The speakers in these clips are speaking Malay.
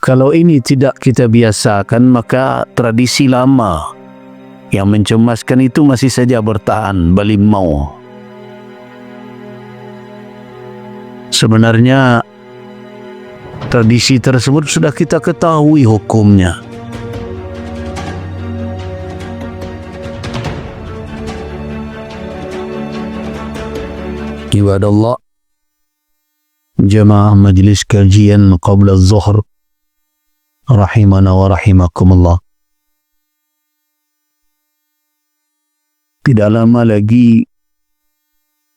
Kalau ini tidak kita biasakan, maka tradisi lama yang mencemaskan itu masih saja bertahan balimau. Sebenarnya tradisi tersebut sudah kita ketahui hukumnya. Ibadallah, jamaah majlis kajian qabla az-zuhr rahimana wa rahimakumullah. Tidak lama lagi,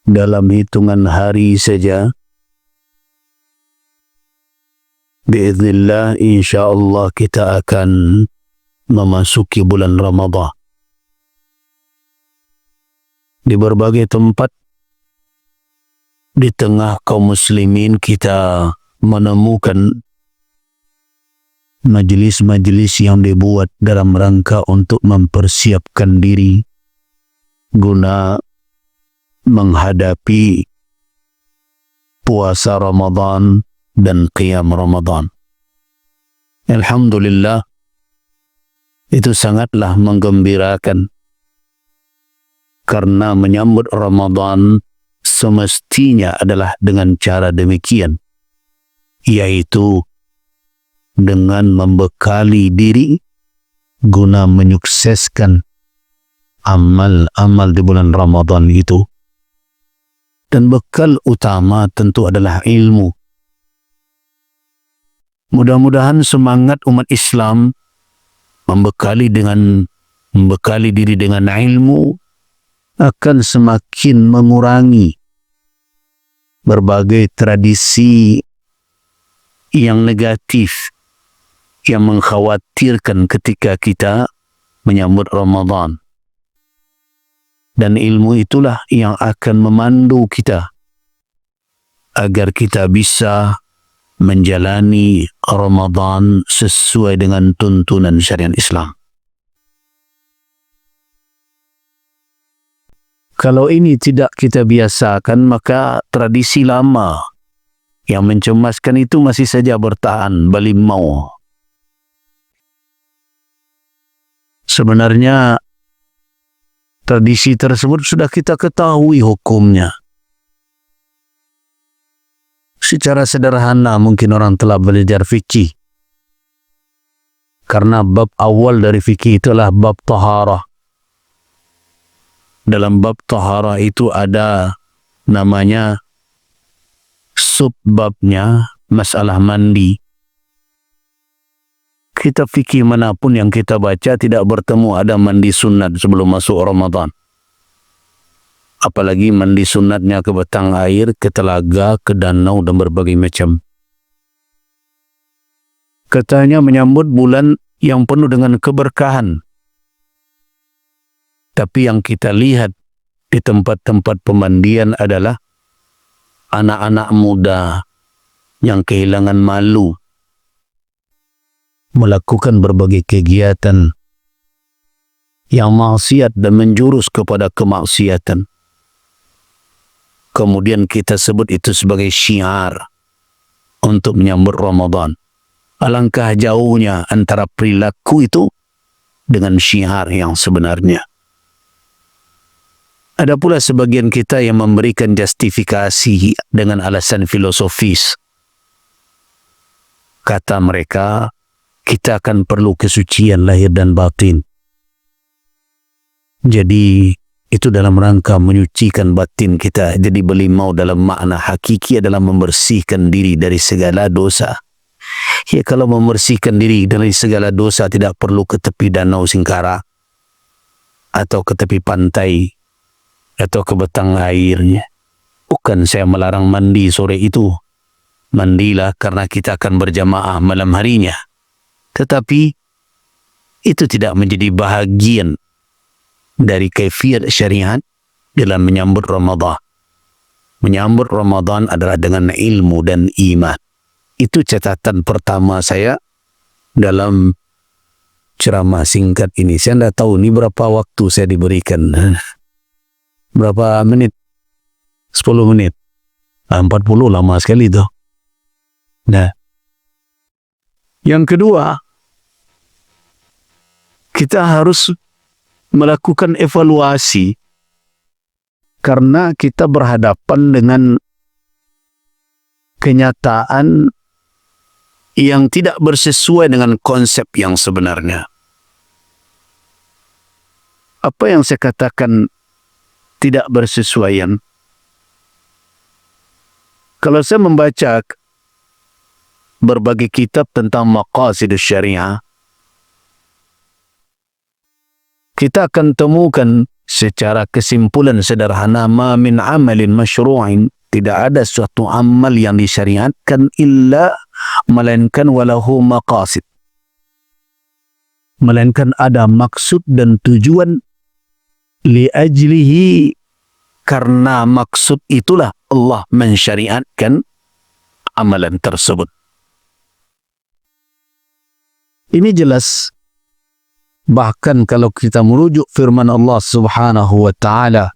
dalam hitungan hari saja, biiznillah insyaallah kita akan memasuki bulan Ramadan. Di berbagai tempat di tengah kaum muslimin kita menemukan majelis-majelis yang dibuat dalam rangka untuk mempersiapkan diri guna menghadapi puasa Ramadan dan qiyam Ramadan. Alhamdulillah, itu sangatlah menggembirakan, karena menyambut Ramadan semestinya adalah dengan cara demikian, yaitu dengan membekali diri guna menyukseskan amal-amal di bulan Ramadan itu. Dan bekal utama tentu adalah ilmu. Mudah-mudahan semangat umat Islam membekali diri dengan ilmu akan semakin mengurangi berbagai tradisi yang negatif yang mengkhawatirkan ketika kita menyambut Ramadan. Dan ilmu itulah yang akan memandu kita agar kita bisa menjalani Ramadan sesuai dengan tuntunan syariat Islam. Kalau ini tidak kita biasakan, maka tradisi lama yang mencemaskan itu masih saja bertahan balimau. Sebenarnya tradisi tersebut sudah kita ketahui hukumnya. Secara sederhana mungkin orang telah belajar fikih, karena bab awal dari fikih itulah bab taharah. Dalam bab taharah itu ada namanya subbabnya masalah mandi. Kitab fikih manapun yang kita baca tidak bertemu ada mandi sunat sebelum masuk Ramadan. Apalagi mandi sunatnya ke batang air, ke telaga, ke danau dan berbagai macam. Katanya menyambut bulan yang penuh dengan keberkahan. Tapi yang kita lihat di tempat-tempat pemandian adalah anak-anak muda yang kehilangan malu melakukan berbagai kegiatan yang maksiat dan menjurus kepada kemaksiatan. Kemudian kita sebut itu sebagai syiar untuk menyambut Ramadan. Alangkah jauhnya antara perilaku itu dengan syiar yang sebenarnya. Ada pula sebagian kita yang memberikan justifikasi dengan alasan filosofis. Kata mereka, kita akan perlu kesucian lahir dan batin. Jadi, itu dalam rangka menyucikan batin kita. Jadi balimau dalam makna hakiki adalah membersihkan diri dari segala dosa. Ya, kalau membersihkan diri dari segala dosa tidak perlu ke tepi danau Singkara atau ke tepi pantai atau ke batang airnya. Bukan saya melarang mandi sore itu. Mandilah karena kita akan berjamaah malam harinya. Tetapi itu tidak menjadi bahagian dari kaifiat syariat dalam menyambut Ramadan. Menyambut Ramadan adalah dengan ilmu dan iman. Itu catatan pertama saya dalam ceramah singkat ini. Saya tidak tahu ini berapa waktu saya diberikan. Berapa menit? 10 menit. 40 lama sekali itu. Nah, Yang kedua, kita harus melakukan evaluasi karena kita berhadapan dengan kenyataan yang tidak bersesuai dengan konsep yang sebenarnya. Apa yang saya katakan tidak bersesuaian? Kalau saya membaca berbagai kitab tentang maqasid syariah, kita akan temukan secara kesimpulan sederhana, ma min amalin masyru'in, tidak ada suatu amal yang disyariatkan illa melainkan walahu maqasid, melainkan ada maksud dan tujuan, li ajlihi, karena maksud itulah Allah mensyariatkan amalan tersebut. Ini jelas. Bahkan kalau kita merujuk firman Allah Subhanahu wa taala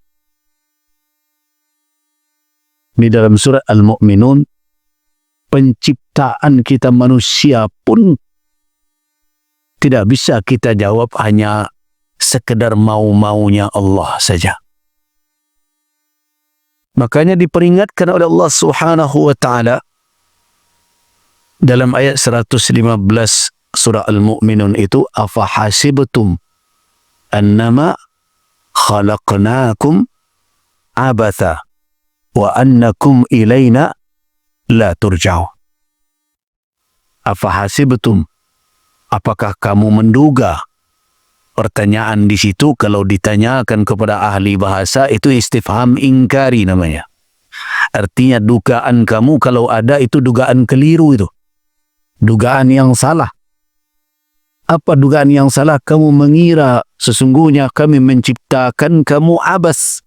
di dalam surah Al-Mu'minun, penciptaan kita manusia pun tidak bisa kita jawab hanya sekedar mau-maunya Allah saja. Makanya diperingatkan oleh Allah Subhanahu wa taala dalam ayat 115 surah Al-Mu'minun itu, afahasibtum annama khalaqnakum abatha wa annakum ilaina la turja'u. Afahasibtum, apakah kamu menduga? Pertanyaan di situ kalau ditanyakan kepada ahli bahasa itu istifham ingkari namanya. Artinya dugaan kamu kalau ada itu dugaan keliru, itu dugaan yang salah. Apa dugaan yang salah? Kamu mengira sesungguhnya kami menciptakan kamu abas,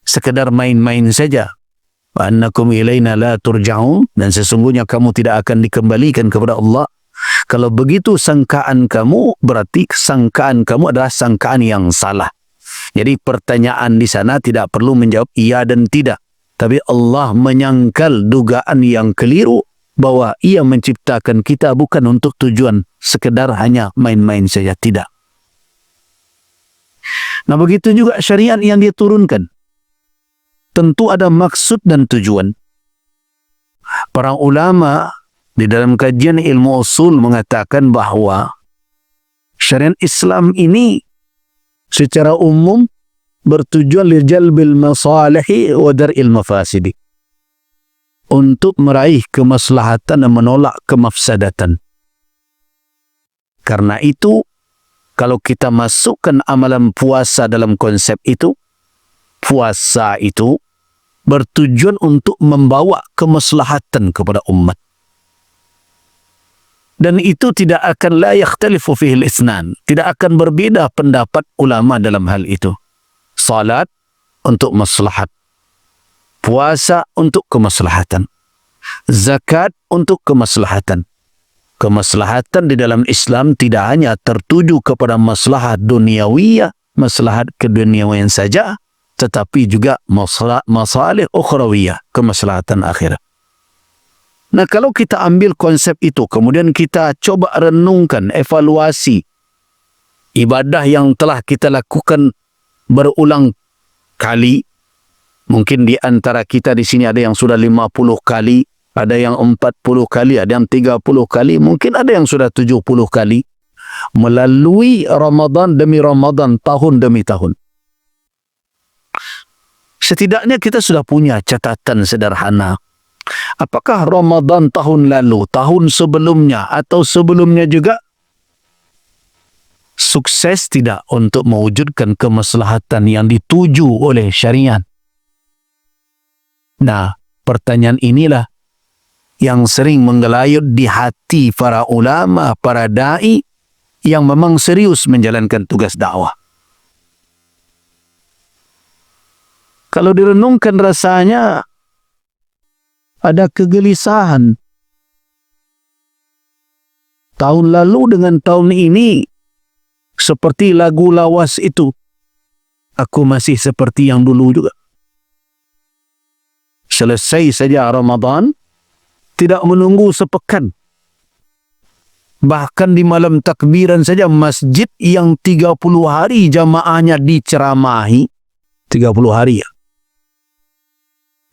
sekedar main-main saja. Wa annakum ilaina la turja'un, dan sesungguhnya kamu tidak akan dikembalikan kepada Allah. Kalau begitu sangkaan kamu, berarti sangkaan kamu adalah sangkaan yang salah. Jadi pertanyaan di sana tidak perlu menjawab iya dan tidak, tapi Allah menyangkal dugaan yang keliru bahwa ia menciptakan kita bukan untuk tujuan sekedar hanya main-main saja, tidak. Nah, begitu juga syariat yang dia turunkan. Tentu ada maksud dan tujuan. Para ulama di dalam kajian ilmu usul mengatakan bahwa syariat Islam ini secara umum bertujuan li jalbil masalihi wa dar'il mafasidi, untuk meraih kemaslahatan dan menolak kemafsadatan. Karena itu, kalau kita masukkan amalan puasa dalam konsep itu, puasa itu bertujuan untuk membawa kemaslahatan kepada umat. Dan itu tidak akan la yakhtalifu fihi al-itsnan, tidak akan berbeda pendapat ulama dalam hal itu. Salat untuk maslahat, puasa untuk kemaslahatan, zakat untuk kemaslahatan. Kemaslahatan di dalam Islam tidak hanya tertuju kepada maslahat duniawiyah, maslahat keduniawian saja, tetapi juga masalih ukhrawiyah, kemaslahatan akhirat. Nah, kalau kita ambil konsep itu, kemudian kita coba renungkan, evaluasi ibadah yang telah kita lakukan berulang kali. Mungkin di antara kita di sini ada yang sudah 50 kali, ada yang 40 kali, ada yang 30 kali, mungkin ada yang sudah 70 kali, melalui Ramadan demi Ramadan, tahun demi tahun. Setidaknya kita sudah punya catatan sederhana. Apakah Ramadan tahun lalu, tahun sebelumnya, atau sebelumnya juga sukses tidak untuk mewujudkan kemaslahatan yang dituju oleh syariat? Nah, pertanyaan inilah yang sering menggelayut di hati para ulama, para da'i yang memang serius menjalankan tugas dakwah. Kalau direnungkan rasanya ada kegelisahan. Tahun lalu dengan tahun ini seperti lagu lawas itu. Aku masih seperti yang dulu juga. Selesai saja Ramadan, tidak menunggu sepekan, Bahkan di malam takbiran saja masjid yang 30 hari jamaahnya diceramahi. 30 hari ya.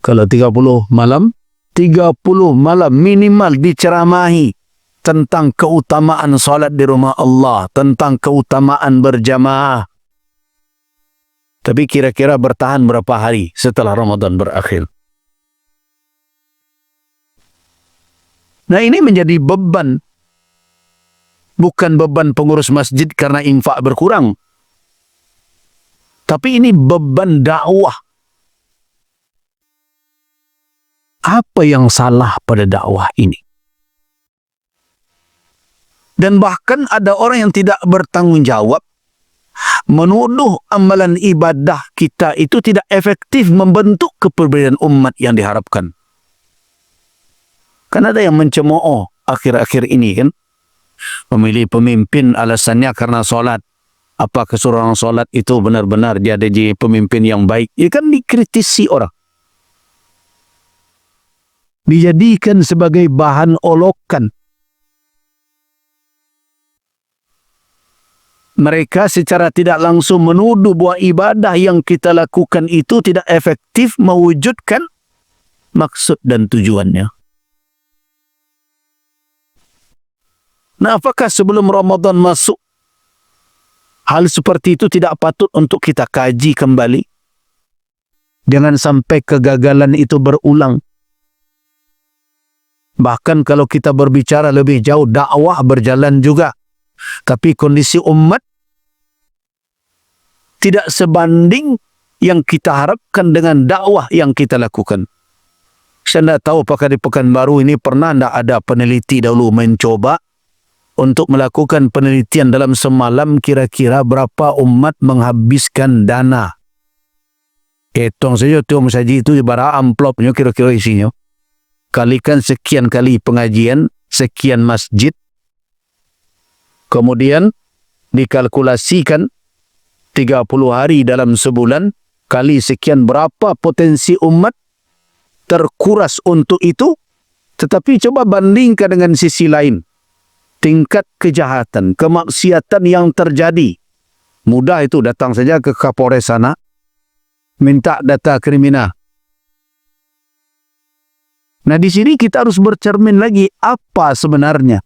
Kalau 30 malam, 30 malam minimal diceramahi tentang keutamaan salat di rumah Allah, tentang keutamaan berjamaah. Tapi kira-kira bertahan berapa hari setelah Ramadan berakhir? Nah, ini menjadi beban. Bukan beban pengurus masjid karena infak berkurang. Tapi ini beban dakwah. Apa yang salah pada dakwah ini? Dan bahkan ada orang yang tidak bertanggung jawab menuduh amalan ibadah kita itu tidak efektif membentuk keperbedaan umat yang diharapkan. Kan ada yang mencemooh akhir-akhir ini kan, memilih pemimpin alasannya karena solat. Apakah seorang solat itu benar-benar dia jadi pemimpin yang baik? Ya kan dikritisi orang. Dijadikan sebagai bahan olokan. Mereka secara tidak langsung menuduh bahwa ibadah yang kita lakukan itu tidak efektif mewujudkan maksud dan tujuannya. Nah, apakah sebelum Ramadan masuk, hal seperti itu tidak patut untuk kita kaji kembali? Jangan sampai kegagalan itu berulang. Bahkan kalau kita berbicara lebih jauh, dakwah berjalan juga. Tapi kondisi umat tidak sebanding yang kita harapkan dengan dakwah yang kita lakukan. Saya tidak tahu apakah di Pekanbaru ini pernah tidak ada peneliti dahulu mencoba untuk melakukan penelitian dalam semalam kira-kira berapa umat menghabiskan dana. Hitung saja tuh saji itu ibarat amplopnya kira-kira isinya. Kalikan sekian kali pengajian, sekian masjid. Kemudian dikalkulasikan 30 hari dalam sebulan kali sekian berapa potensi umat terkuras untuk itu. Tetapi coba bandingkan dengan sisi lain. Tingkat kejahatan, kemaksiatan yang terjadi. Mudah itu datang saja ke Kapolres sana, minta data kriminal. Nah, di sini kita harus bercermin lagi apa sebenarnya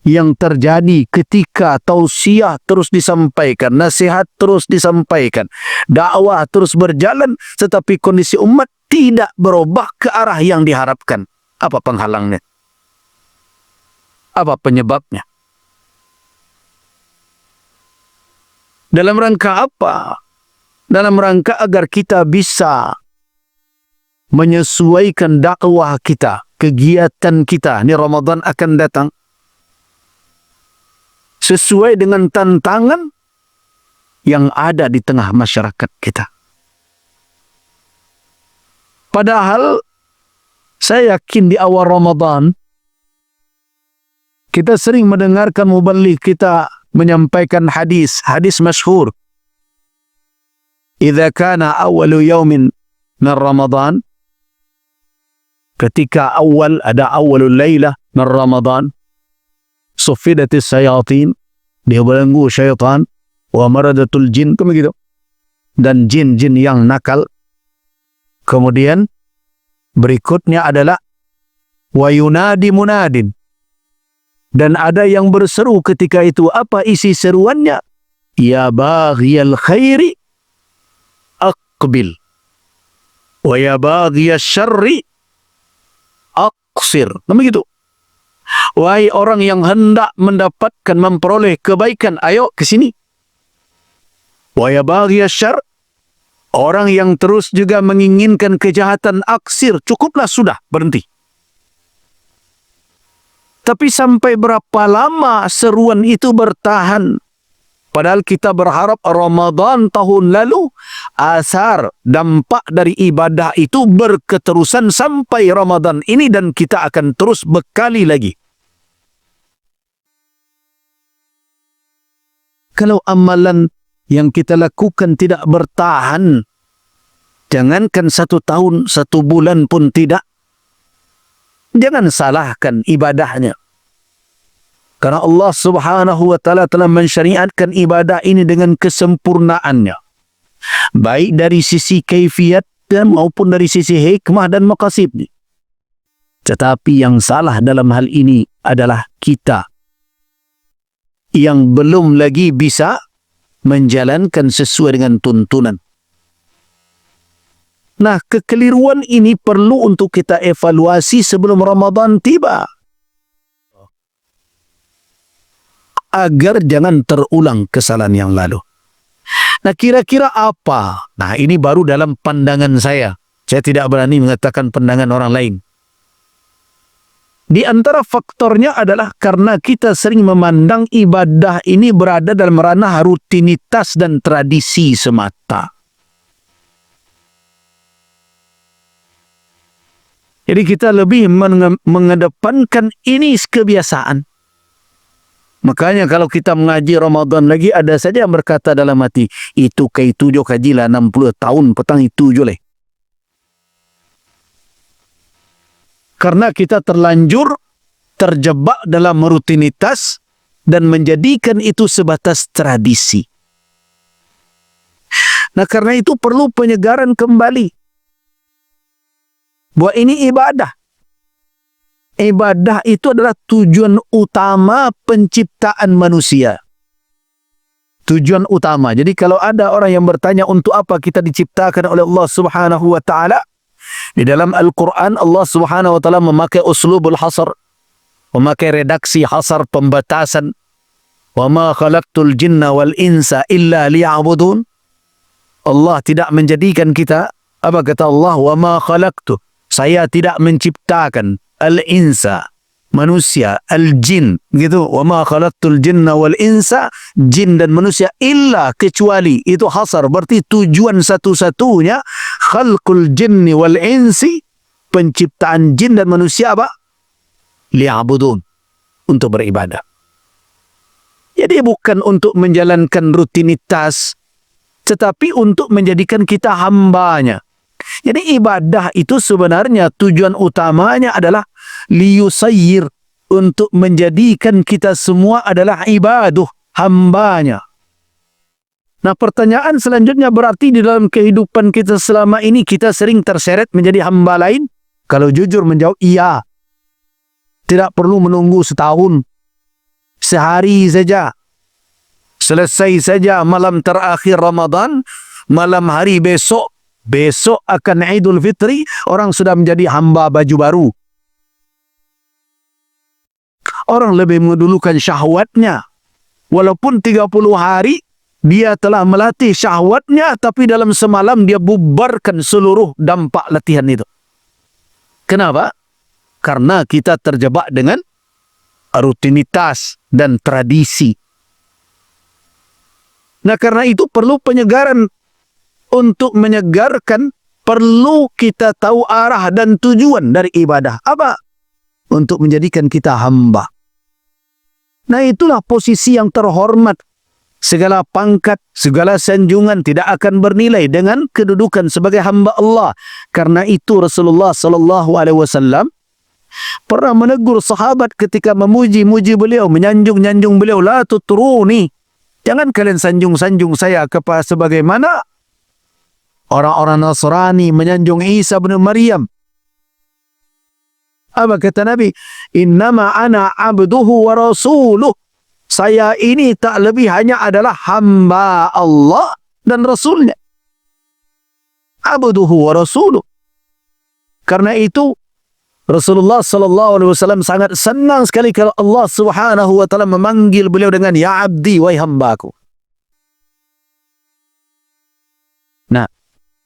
yang terjadi ketika tausiah terus disampaikan, nasihat terus disampaikan, dakwah terus berjalan, tetapi kondisi umat tidak berubah ke arah yang diharapkan. Apa penghalangnya? Apa penyebabnya? Dalam rangka apa? Dalam rangka agar kita bisa menyesuaikan dakwah kita, kegiatan kita. Ini Ramadan akan datang. Sesuai dengan tantangan yang ada di tengah masyarakat kita. Padahal saya yakin di awal Ramadan kita sering mendengarkan muballigh kita menyampaikan hadis masyhur. Idza kana awwalu yaumin min Ramadan, ketika ada awalul laylah min Ramadan, sufidatis syayatin, dibelenggu syaitan, wa maradatul jin, begitu. Dan jin-jin yang nakal. Kemudian berikutnya adalah wa yunadi munadin. Dan ada yang berseru ketika itu. Apa isi seruannya? Ya baghiyal khairi aqbil, wa ya baghiyal syarri aqsir. Begitu. Wahai orang yang hendak mendapatkan, memperoleh kebaikan, ayo ke sini. Wa ya baghiyal syarr, orang yang terus juga menginginkan kejahatan, aksir, cukuplah sudah, berhenti. Tapi sampai berapa lama seruan itu bertahan? Padahal kita berharap Ramadan tahun lalu, asar, dampak dari ibadah itu berketerusan sampai Ramadan ini dan kita akan terus bekali lagi. Kalau amalan yang kita lakukan tidak bertahan, jangankan 1 tahun, 1 bulan pun tidak, jangan salahkan ibadahnya. Karena Allah Subhanahu wa Ta'ala telah mensyariatkan ibadah ini dengan kesempurnaannya. Baik dari sisi kaifiat dan maupun dari sisi hikmah dan maqasidnya. Tetapi yang salah dalam hal ini adalah kita yang belum lagi bisa menjalankan sesuai dengan tuntunan. Nah, kekeliruan ini perlu untuk kita evaluasi sebelum Ramadan tiba. Agar jangan terulang kesalahan yang lalu. Nah, kira-kira apa? Nah, ini baru dalam pandangan saya. Saya tidak berani mengatakan pandangan orang lain. Di antara faktornya adalah karena kita sering memandang ibadah ini berada dalam ranah rutinitas dan tradisi semata. Jadi kita lebih mengedepankan ini kebiasaan. Makanya kalau kita mengaji Ramadan lagi, ada saja yang berkata dalam hati, itu jo kajilah 60 tahun petang itu jo leh. Karena kita terlanjur terjebak dalam rutinitas dan menjadikan itu sebatas tradisi. Nah, karena itu perlu penyegaran kembali. Bahwa ini ibadah. Ibadah itu adalah tujuan utama penciptaan manusia. Tujuan utama. Jadi kalau ada orang yang bertanya untuk apa kita diciptakan oleh Allah Subhanahu wa Ta'ala, di dalam Al-Quran Allah Subhanahu wa Ta'ala memakai uslubul hasar, memakai redaksi hasar, pembatasan. Wa ma khalaqtul jinna wal insa illa liya'budun. Allah tidak menjadikan kita, apa kata Allah? Wa ma khalaqtu, saya tidak menciptakan al-insa, manusia, al-jin, gitu. Wa ma khalaqtul jinna wal insa, jin dan manusia, illa, kecuali. Itu hasar, berarti tujuan satu-satunya khalqul jinni wal insi, penciptaan jin dan manusia apa? Liya'budun, untuk beribadah. Jadi bukan untuk menjalankan rutinitas, tetapi untuk menjadikan kita hambanya. Jadi ibadah itu sebenarnya tujuan utamanya adalah liyusayyir, untuk menjadikan kita semua adalah ibaduh, hambanya. Nah, pertanyaan selanjutnya, berarti di dalam kehidupan kita selama ini kita sering terseret menjadi hamba lain? Kalau jujur menjawab iya. Tidak perlu menunggu setahun. Sehari saja. Selesai saja malam terakhir Ramadan, malam hari besok akan Idul Fitri, orang sudah menjadi hamba baju baru. Orang lebih mendulukan syahwatnya. Walaupun 30 hari dia telah melatih syahwatnya, tapi dalam semalam dia bubarkan seluruh dampak latihan itu. Kenapa? Karena kita terjebak dengan rutinitas dan tradisi. Nah, karena itu perlu penyegaran. Untuk menyegarkan, perlu kita tahu arah dan tujuan dari ibadah. Apa? Untuk menjadikan kita hamba. Nah, itulah posisi yang terhormat. Segala pangkat, segala sanjungan tidak akan bernilai dengan kedudukan sebagai hamba Allah. Karena itu Rasulullah SAW pernah menegur sahabat ketika memuji-muji beliau, menyanjung-nyanjung beliau. La tutruni. Jangan kalian sanjung-sanjung saya kepada sebagaimana orang-orang Nasrani menyanjung Isa bin Maryam. Apa kata Nabi? Innama ana abduhu wa rasuluh. Saya ini tak lebih hanya adalah hamba Allah dan Rasulnya. Abduhu wa rasuluh. Karena itu Rasulullah SAW sangat senang sekali kalau Allah Subhanahu wa Ta'ala memanggil beliau dengan ya abdi, wahai hambaku. Nah,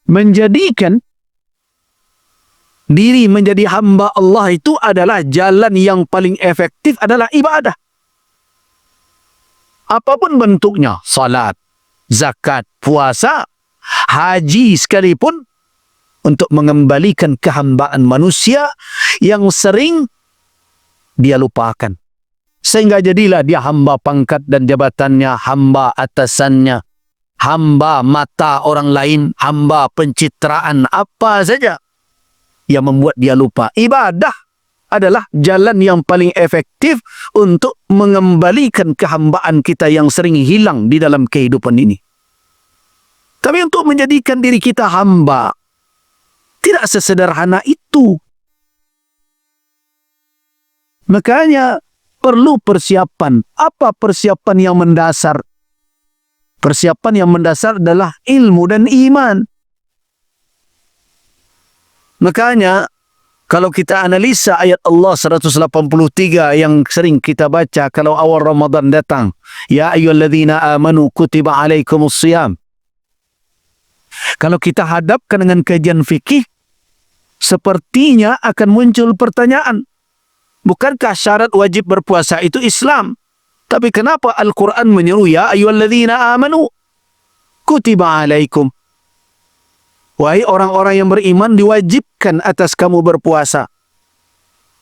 menjadikan diri menjadi hamba Allah itu adalah jalan yang paling efektif, adalah ibadah. Apapun bentuknya, salat, zakat, puasa, haji sekalipun, untuk mengembalikan kehambaan manusia yang sering dia lupakan. Sehingga jadilah dia hamba pangkat dan jabatannya, hamba atasannya, hamba mata orang lain, hamba pencitraan, apa saja yang membuat dia lupa ibadah. adalah jalan yang paling efektif untuk mengembalikan kehambaan kita yang sering hilang di dalam kehidupan ini. Tapi untuk menjadikan diri kita hamba, tidak sesederhana itu. Makanya perlu persiapan. Apa persiapan yang mendasar? Persiapan yang mendasar adalah ilmu dan iman. Makanya kalau kita analisa ayat Allah 183 yang sering kita baca kalau awal Ramadan datang, ya ayyuhalladzina amanu kutiba alaikumusiyam. Kalau kita hadapkan dengan kajian fikih, sepertinya akan muncul pertanyaan, bukankah syarat wajib berpuasa itu Islam? Tapi kenapa Al-Quran menyeru ya ayyuhalladzina amanu kutiba alaikum? Wahai orang-orang yang beriman, diwajibkan atas kamu berpuasa.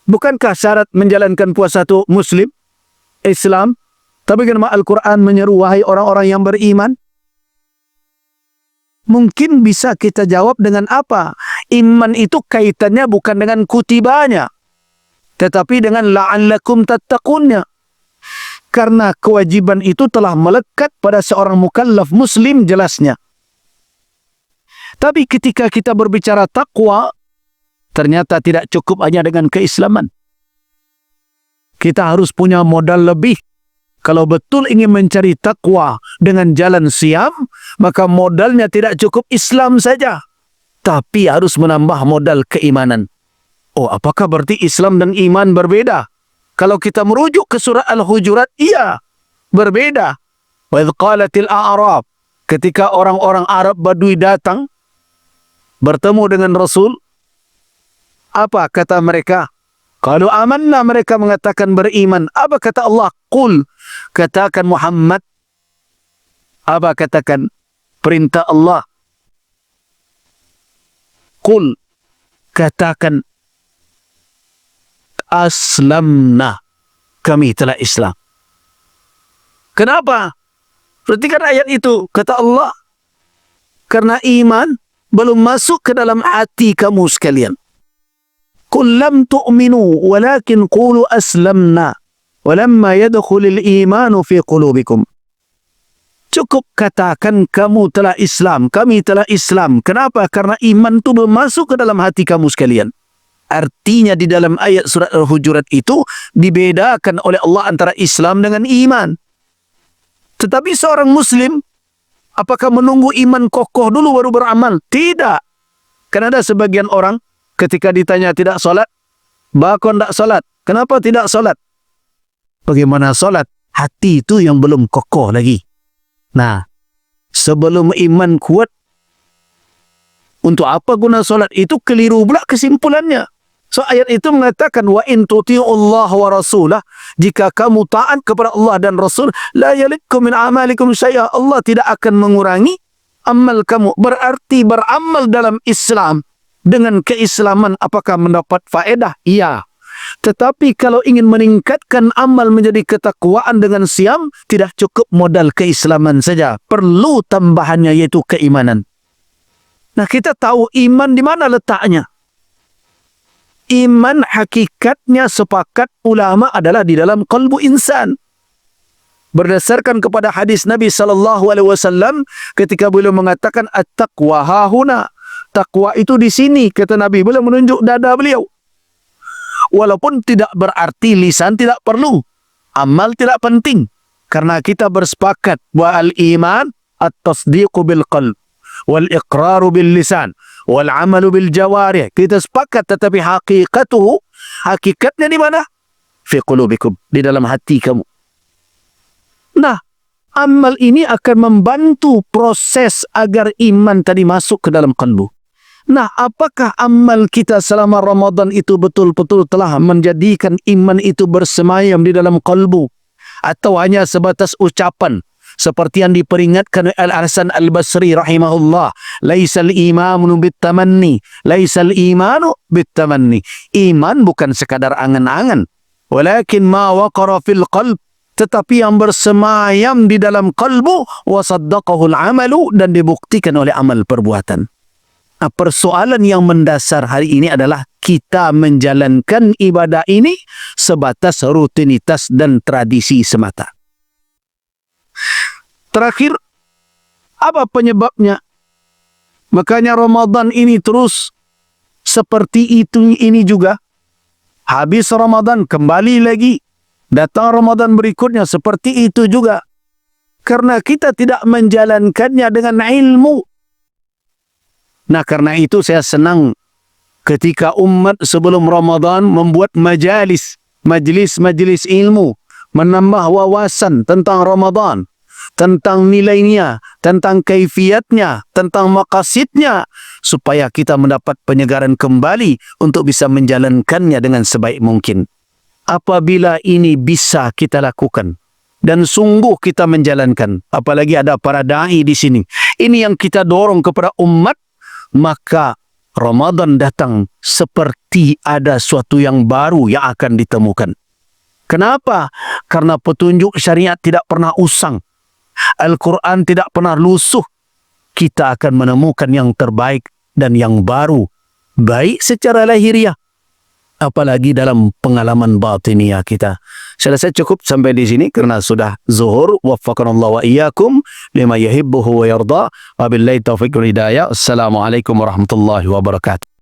Bukankah syarat menjalankan puasa itu Muslim, Islam? Tapi kenapa Al-Quran menyeru wahai orang-orang yang beriman? Mungkin bisa kita jawab dengan apa? Iman itu kaitannya bukan dengan kutibanya, tetapi dengan la'allakum tattaqunnya. Karena kewajiban itu telah melekat pada seorang mukallaf Muslim jelasnya. Tapi ketika kita berbicara takwa, ternyata tidak cukup hanya dengan keislaman. Kita harus punya modal lebih. Kalau betul ingin mencari takwa dengan jalan siam, maka modalnya tidak cukup Islam saja, tapi harus menambah modal keimanan. Oh, apakah berarti Islam dan iman berbeda? Kalau kita merujuk ke surah Al-Hujurat, iya, berbeda. Wa idh qalatil a'rab, ketika orang-orang Arab Badui datang bertemu dengan Rasul, apa kata mereka? Kalau amanna, mereka mengatakan beriman. Apa kata Allah? Qul, katakan Muhammad. Apa katakan? Perintah Allah. Qul, katakan aslamna, kami telah Islam. Kenapa? Perhatikan ayat itu, kata Allah, karena iman belum masuk ke dalam hati kamu sekalian. Qul lam tu'minu walakin qulu aslamna walamma yadkhulul imanu fi qulubikum. Cukup katakan kamu telah Islam, kami telah Islam. Kenapa? Karena iman itu belum masuk ke dalam hati kamu sekalian. Artinya di dalam ayat surat Al-Hujurat itu dibedakan oleh Allah antara Islam dengan iman. Tetapi seorang Muslim, apakah menunggu iman kokoh dulu baru beramal? Tidak. Karena ada sebagian orang ketika ditanya tidak solat, bakon tidak solat. Kenapa tidak solat? Bagaimana solat? Hati itu yang belum kokoh lagi. Nah, sebelum iman kuat, untuk apa guna solat? Itu keliru pula kesimpulannya. So ayat itu mengatakan wa in tuti'ullah wa rasulah, jika kamu taat kepada Allah dan Rasul, la yalitkum min amalikum syai'a, Allah tidak akan mengurangi amal kamu. Berarti beramal dalam Islam dengan keislaman apakah mendapat faedah? Iya. Tetapi kalau ingin meningkatkan amal menjadi ketakwaan dengan siam, tidak cukup modal keislaman saja. Perlu tambahannya yaitu keimanan. Nah, kita tahu iman di mana letaknya. Iman hakikatnya sepakat ulama adalah di dalam qalbu insan. Berdasarkan kepada hadis Nabi SAW ketika beliau mengatakan at-taqwa hahuna. Takwa itu di sini, kata Nabi. Beliau menunjuk dada beliau. Walaupun tidak berarti lisan tidak perlu, amal tidak penting. Karena kita bersepakat bahwa al-iman at-tasdiqu bil qalb, wal iqraru bil lisan, wal amalu bil jawarih. Kita sepakat, tetapi hakikatnya di mana? Fi qulubikum, di dalam hati kamu. Nah, amal ini akan membantu proses agar iman tadi masuk ke dalam kalbu. Nah, apakah amal kita selama Ramadan itu betul-betul telah menjadikan iman itu bersemayam di dalam kalbu? Atau hanya sebatas ucapan? Seperti yang diperingatkan oleh Al-Hasan Al-Basri rahimahullah. Laisal imanu bitamanni. Laisal imanu bitamanni. Iman bukan sekadar angan-angan. Walakin ma waqara fil qalb. Tetapi yang bersemayam di dalam kalbu, wasaddaqahul amalu, dan dibuktikan oleh amal perbuatan. Nah, persoalan yang mendasar hari ini adalah kita menjalankan ibadah ini sebatas rutinitas dan tradisi semata. Terakhir, apa penyebabnya? Makanya Ramadan ini terus seperti itu ini juga. Habis Ramadan kembali lagi. Datang Ramadan berikutnya seperti itu juga. Karena kita tidak menjalankannya dengan ilmu. Nah, karena itu saya senang ketika umat sebelum Ramadan membuat majelis ilmu, menambah wawasan tentang Ramadan, tentang nilainya, tentang kaifiatnya, tentang maqasidnya, supaya kita mendapat penyegaran kembali untuk bisa menjalankannya dengan sebaik mungkin. Apabila ini bisa kita lakukan dan sungguh kita menjalankan, apalagi ada para dai di sini, ini yang kita dorong kepada umat, maka Ramadan datang seperti ada suatu yang baru yang akan ditemukan. Kenapa? Karena petunjuk syariat tidak pernah usang. Al-Quran tidak pernah lusuh. Kita akan menemukan yang terbaik dan yang baru, baik secara lahiriah, apalagi dalam pengalaman batiniah kita. Saya rasa cukup sampai di sini karena sudah zuhur. Waffaqanallahu wa iyyakum lima yuhibbuhu wa yarda. Wabillahi taufiq wal hidayah. Assalamualaikum warahmatullahi wabarakatuh.